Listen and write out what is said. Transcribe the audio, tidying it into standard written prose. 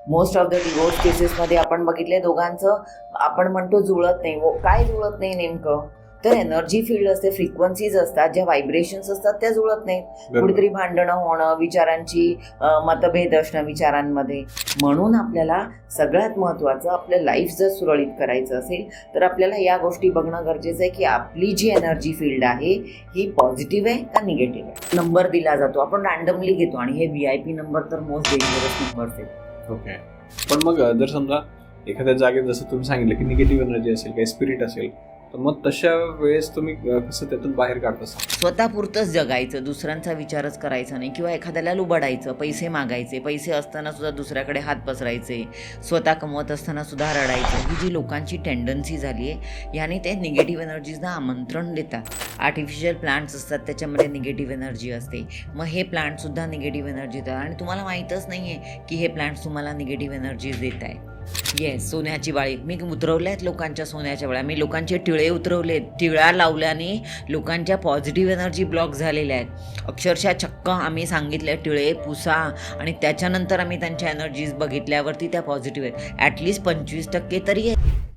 Most of the divorce केसेसमध्ये आपण बघितले दोघांचं आपण म्हणतो जुळत नाही. काय जुळत नाही नेमकं? तर एनर्जी फील्ड असते, फ्रिक्वेन्सीज असतात, ज्या व्हायब्रेशन्स असतात त्या जुळत नाहीत. कुठेतरी भांडणं होणं, विचारांची मतभेद असणं विचारांमध्ये. म्हणून आपल्याला सगळ्यात महत्त्वाचं आपलं लाईफ जर सुरळीत करायचं असेल तर आपल्याला या गोष्टी बघणं गरजेचं आहे की आपली जी एनर्जी फील्ड आहे ही पॉझिटिव्ह आहे का निगेटिव्ह आहे. नंबर दिला जातो, आपण रँडमली घेतो आणि हे VIP नंबर तर मोस्ट डेंजरस नंबर्स आहेत. ओके. पण मग जर समजा एखाद्या जागेत जसं तुम्ही सांगितलं की निगेटिव्ह एनर्जी असेल, काही स्पिरिट असेल, तर मग तशा वेळेस तुम्ही कसं त्यातून बाहेर काढता? स्वतःपुरतंच जगायचं, दुसऱ्यांचा विचारच करायचा नाही किंवा एखाद्याला लुबाडायचं, पैसे मागायचे, पैसे असताना सुद्धा दुसऱ्याकडे हात पसरायचे, स्वतः कमवत असताना सुद्धा रडायचं. ही जी लोकांची टेंडन्सी झाली आहे याने ते निगेटिव्ह एनर्जीजना आमंत्रण देतात. आर्टिफिशियल प्लांट्स असतात त्याच्यामध्ये निगेटिव्ह एनर्जी असते. मग हे प्लांटसुद्धा निगेटिव्ह एनर्जी देतात आणि तुम्हाला माहीतच नाही आहे की हे प्लांट्स तुम्हाला निगेटिव्ह एनर्जीज देत आहे. येस, सोन्याची बाळी मी उतरवल्या आहेत लोकांच्या सोन्याच्या बाळ्या. मी लोकांचे टिळे उतरवलेत. टिळा लावल्याने लोकांच्या पॉझिटिव्ह एनर्जी ब्लॉक झालेल्या आहेत. अक्षरशः चक्क आम्ही सांगितलं टिळे पुसा आणि त्याच्यानंतर आम्ही त्यांच्या एनर्जीज बघितल्यावरती त्या पॉझिटिव्ह आहेत. ॲटलिस्ट 25% तरी आहे.